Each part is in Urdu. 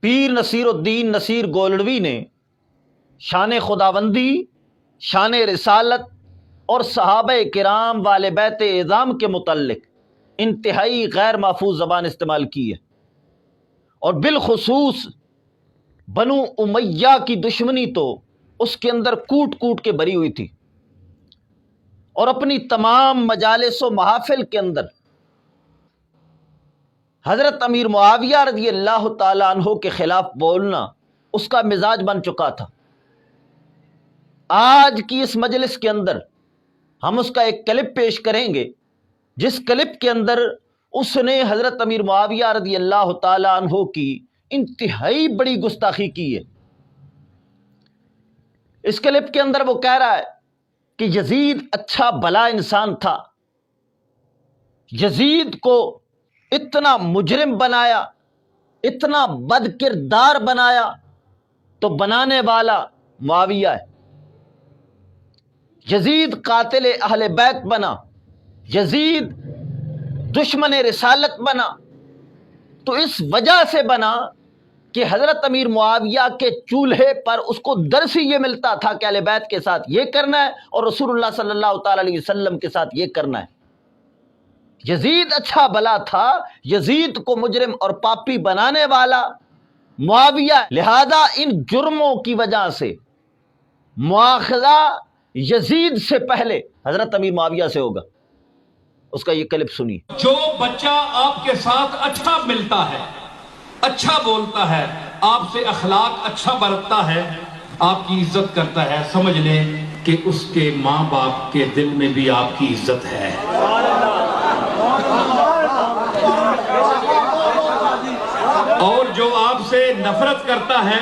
پیر نصیر الدین نصیر گولڑوی نے شان خداوندی، شان رسالت اور صحابہ کرام والے بیت اعظام کے متعلق انتہائی غیر محفوظ زبان استعمال کی ہے، اور بالخصوص بنو امیہ کی دشمنی تو اس کے اندر کوٹ کوٹ کے بھری ہوئی تھی، اور اپنی تمام مجالس و محافل کے اندر حضرت امیر معاویہ رضی اللہ تعالیٰ عنہ کے خلاف بولنا اس کا مزاج بن چکا تھا۔ آج کی اس مجلس کے اندر ہم اس کا ایک کلپ پیش کریں گے، جس کلپ کے اندر اس نے حضرت امیر معاویہ رضی اللہ تعالیٰ عنہ کی انتہائی بڑی گستاخی کی ہے۔ اس کلپ کے اندر وہ کہہ رہا ہے کہ یزید اچھا بھلا انسان تھا، یزید کو اتنا مجرم بنایا، اتنا بد کردار بنایا تو بنانے والا معاویہ ہے۔ یزید قاتل اہل بیت بنا، یزید دشمن رسالت بنا، تو اس وجہ سے بنا کہ حضرت امیر معاویہ کے چولہے پر اس کو درس ہی یہ ملتا تھا کہ اہل بیت کے ساتھ یہ کرنا ہے اور رسول اللہ صلی اللہ تعالی علیہ وسلم کے ساتھ یہ کرنا ہے۔ یزید اچھا بھلا تھا، یزید کو مجرم اور پاپی بنانے والا معاویہ، لہذا ان جرموں کی وجہ سے مواخذہ یزید سے پہلے حضرت امیر معاویہ سے ہوگا۔ اس کا یہ کلپ سنیے۔ جو بچہ آپ کے ساتھ اچھا ملتا ہے، اچھا بولتا ہے، آپ سے اخلاق اچھا برتتا ہے، آپ کی عزت کرتا ہے، سمجھ لیں کہ اس کے ماں باپ کے دل میں بھی آپ کی عزت ہے۔ اور جو آپ سے نفرت کرتا ہے،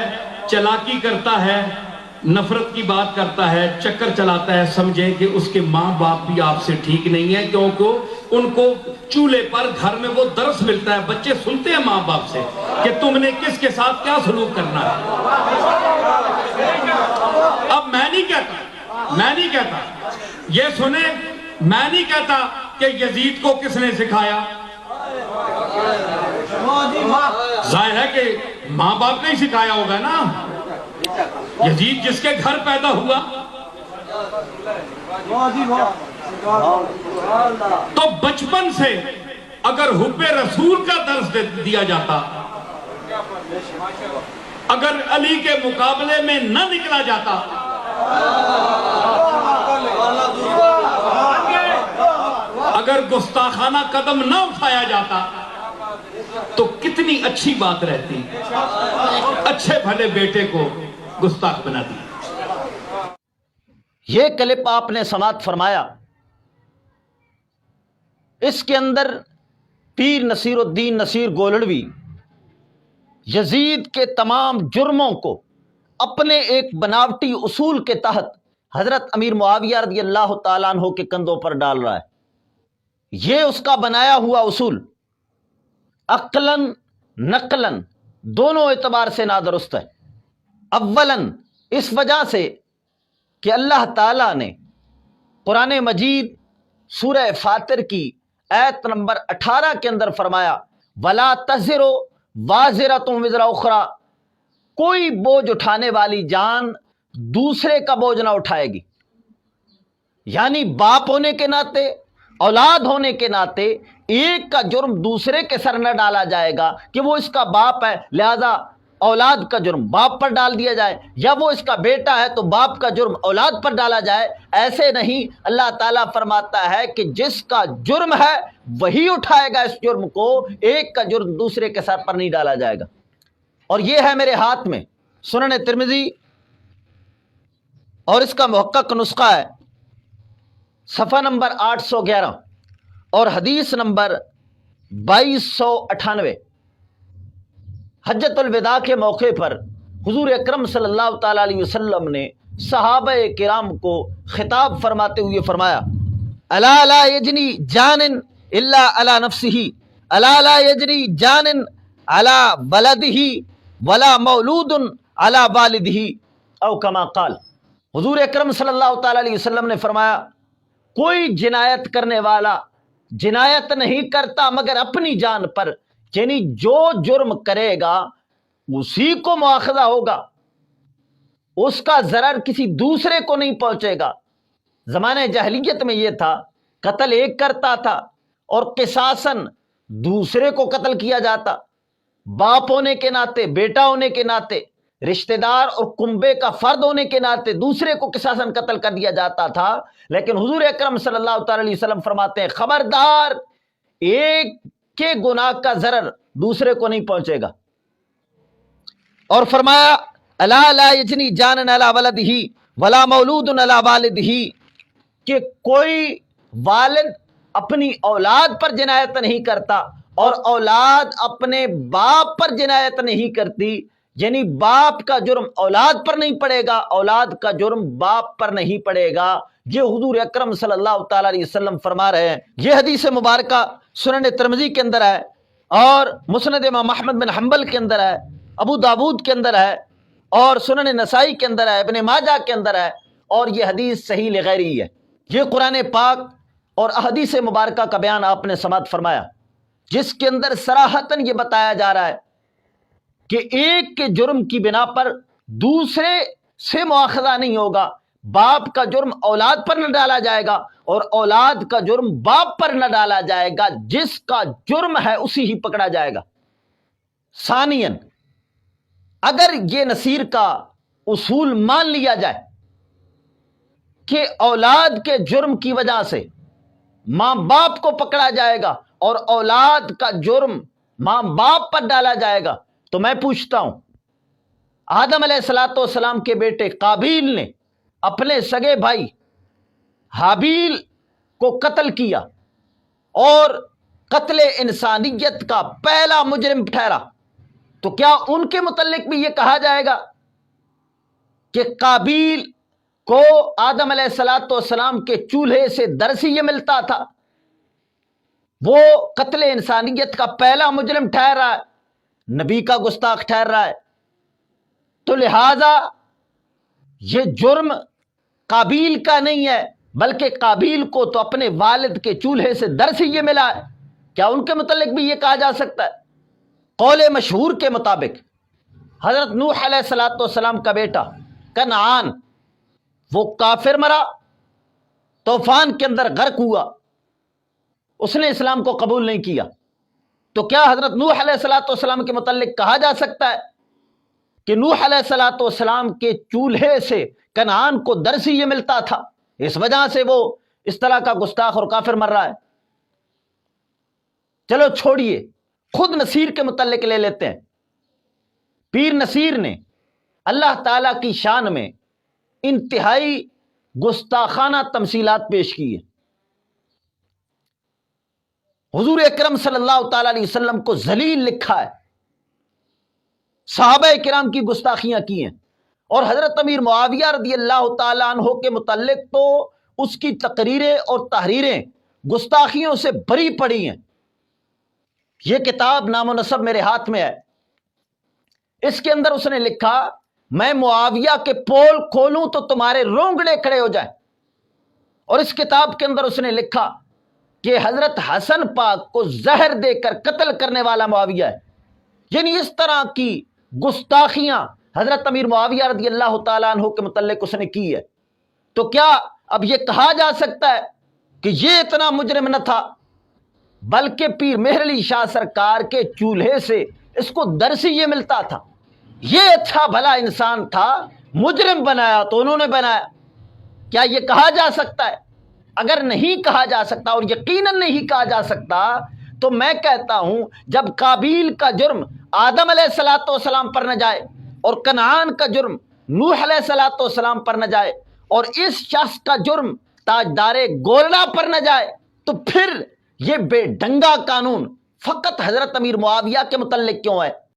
چلاکی کرتا ہے، نفرت کی بات کرتا ہے، چکر چلاتا ہے، سمجھیں کہ اس کے ماں باپ بھی آپ سے ٹھیک نہیں ہے، کیونکہ ان کو چولہے پر گھر میں وہ درس ملتا ہے، بچے سنتے ہیں ماں باپ سے کہ تم نے کس کے ساتھ کیا سلوک کرنا ہے۔ اب میں نہیں کہتا یہ سنیں، میں نہیں کہتا کہ یزید کو کس نے سکھایا، ظاہر ہے کہ ماں باپ نے ہی سکھایا ہوگا نا۔ یزید جس کے گھر پیدا ہوا، تو بچپن سے اگر حب رسول کا درس دیا جاتا، اگر علی کے مقابلے میں نہ نکلا جاتا، اگر گستاخانہ قدم نہ اٹھایا جاتا، تو کتنی اچھی بات رہتی، اچھے بھلے بیٹے کو گستاخ بنا دی۔ یہ کلپ آپ نے سماعت فرمایا، اس کے اندر پیر نصیر الدین نصیر گولڑوی یزید کے تمام جرموں کو اپنے ایک بناوٹی اصول کے تحت حضرت امیر معاویہ رضی اللہ تعالیٰ عنہ کے کندھوں پر ڈال رہا ہے۔ یہ اس کا بنایا ہوا اصول عقلاً نقلاً دونوں اعتبار سے نادرست ہے۔ اولاً اس وجہ سے کہ اللہ تعالیٰ نے قرآن مجید سورہ فاطر کی آیت نمبر 18 کے اندر فرمایا وَلَا تَزِرُ وَازِرَةٌ وِزْرَ أُخْرَىٰ، کوئی بوجھ اٹھانے والی جان دوسرے کا بوجھ نہ اٹھائے گی۔ یعنی باپ ہونے کے ناطے، اولاد ہونے کے ناطے ایک کا جرم دوسرے کے سر نہ ڈالا جائے گا کہ وہ اس کا باپ ہے لہذا اولاد کا جرم باپ پر ڈال دیا جائے، یا وہ اس کا بیٹا ہے تو باپ کا جرم اولاد پر ڈالا جائے۔ ایسے نہیں، اللہ تعالیٰ فرماتا ہے کہ جس کا جرم ہے وہی اٹھائے گا اس جرم کو، ایک کا جرم دوسرے کے سر پر نہیں ڈالا جائے گا۔ اور یہ ہے میرے ہاتھ میں سنن ترمذی، اور اس کا محقق نسخہ ہے صفحہ نمبر 811 اور حدیث نمبر 2298۔ حجۃ الوداع کے موقع پر حضور اکرم صلی اللہ تعالیٰ علیہ وسلم نے صحابہ کرام کو خطاب فرماتے ہوئے فرمایا الا لا یجنی جان الا علی نفسہ، الا لا یجنی جان علی ولدہ ولا مولود علی والدہ، او کما قال۔ حضور اکرم صلی اللہ تعالیٰ علیہ وسلم نے فرمایا کوئی جنایت کرنے والا جنایت نہیں کرتا مگر اپنی جان پر، یعنی جو جرم کرے گا اسی کو مواخذہ ہوگا، اس کا ضرر کسی دوسرے کو نہیں پہنچے گا۔ زمانہ جاہلیت میں یہ تھا، قتل ایک کرتا تھا اور قصاصاً دوسرے کو قتل کیا جاتا، باپ ہونے کے ناطے، بیٹا ہونے کے ناطے، رشتہ دار اور کنبے کا فرد ہونے کے ناطے دوسرے کو قصاصاً قتل کر دیا جاتا تھا۔ لیکن حضور اکرم صلی اللہ تعالی علیہ وسلم فرماتے ہیں خبردار، ایک کے گناہ کا ضرر دوسرے کو نہیں پہنچے گا۔ اور فرمایا الا لا یجنی جان علی ولدہ ولا مولود علی والدہ، کہ کوئی والد اپنی اولاد پر جنایت نہیں کرتا اور اولاد اپنے باپ پر جنایت نہیں کرتی، یعنی باپ کا جرم اولاد پر نہیں پڑے گا، اولاد کا جرم باپ پر نہیں پڑے گا۔ یہ حضور اکرم صلی اللہ تعالی علیہ وسلم فرما رہے ہیں۔ یہ حدیث مبارکہ سنن ترمذی کے اندر ہے اور مسند امام احمد بن حنبل کے اندر ہے، ابو داود کے اندر ہے اور سنن نسائی کے اندر ہے، ابن ماجہ کے اندر ہے، اور یہ حدیث صحیح لغیری ہے۔ یہ قرآن پاک اور احادیث مبارکہ کا بیان آپ نے سماعت فرمایا، جس کے اندر صراحتاً یہ بتایا جا رہا ہے کہ ایک کے جرم کی بنا پر دوسرے سے مواخذہ نہیں ہوگا، باپ کا جرم اولاد پر نہ ڈالا جائے گا اور اولاد کا جرم باپ پر نہ ڈالا جائے گا، جس کا جرم ہے اسی ہی پکڑا جائے گا۔ ثانیاً، اگر یہ نصیر کا اصول مان لیا جائے کہ اولاد کے جرم کی وجہ سے ماں باپ کو پکڑا جائے گا اور اولاد کا جرم ماں باپ پر ڈالا جائے گا، تو میں پوچھتا ہوں، آدم علیہ السلام کے بیٹے قابیل نے اپنے سگے بھائی حابیل کو قتل کیا اور قتل انسانیت کا پہلا مجرم ٹھہرا، تو کیا ان کے متعلق بھی یہ کہا جائے گا کہ قابیل کو آدم علیہ السلام کے چولہے سے درسی یہ ملتا تھا، وہ قتل انسانیت کا پہلا مجرم ٹھہر رہا ہے، نبی کا گستاخ ٹھہر رہا ہے؟ تو لہذا یہ جرم قابیل کا نہیں ہے، بلکہ قابیل کو تو اپنے والد کے چولہے سے درسی یہ ملا ہے۔ کیا ان کے متعلق بھی یہ کہا جا سکتا ہے؟ قول مشہور کے مطابق حضرت نوح علیہ السلام کا بیٹا کنعان، وہ کافر مرا، طوفان کے اندر غرق ہوا، اس نے اسلام کو قبول نہیں کیا، تو کیا حضرت نوح علیہ السلام کے متعلق کہا جا سکتا ہے کہ نوح علیہ السلام کے چولہے سے کنعان کو درسی یہ ملتا تھا، اس وجہ سے وہ اس طرح کا گستاخ اور کافر مر رہا ہے؟ چلو چھوڑیے، خود نصیر کے متعلق لے لیتے ہیں۔ پیر نصیر نے اللہ تعالی کی شان میں انتہائی گستاخانہ تمثیلات پیش کی ہیں۔ حضور اکرم صلی اللہ تعالی علیہ وسلم کو ذلیل لکھا ہے، صحابہ کرام کی گستاخیاں کی ہیں، اور حضرت امیر معاویہ رضی اللہ تعالیٰ عنہ کے متعلق تو اس کی تقریریں اور تحریریں گستاخیوں سے بری پڑی ہیں۔ یہ کتاب نام و نسب میرے ہاتھ میں ہے، اس کے اندر اس نے لکھا میں معاویہ کے پول کھولوں تو تمہارے رونگڑے کھڑے ہو جائیں، اور اس کتاب کے اندر اس نے لکھا کہ حضرت حسن پاک کو زہر دے کر قتل کرنے والا معاویہ ہے۔ یعنی اس طرح کی گستاخیاں حضرت امیر معاویہ رضی اللہ تعالیٰ عنہ کے متعلق اس نے کی ہے۔ تو کیا اب یہ کہا جا سکتا ہے کہ یہ اتنا مجرم نہ تھا، بلکہ پیر مہر علی شاہ سرکار کے چولہے سے اس کو درسی یہ ملتا تھا، یہ اچھا بھلا انسان تھا، مجرم بنایا تو انہوں نے بنایا؟ کیا یہ کہا جا سکتا ہے؟ اگر نہیں کہا جا سکتا، اور یقیناً نہیں کہا جا سکتا، تو میں کہتا ہوں جب قابیل کا جرم آدم علیہ السلام پر نہ جائے اور کنعان کا جرم نوح علیہ السلام پر نہ جائے اور اس شخص کا جرم تاجدار گولڑا پر نہ جائے، تو پھر یہ بے ڈنگا قانون فقط حضرت امیر معاویہ کے متعلق کیوں ہے؟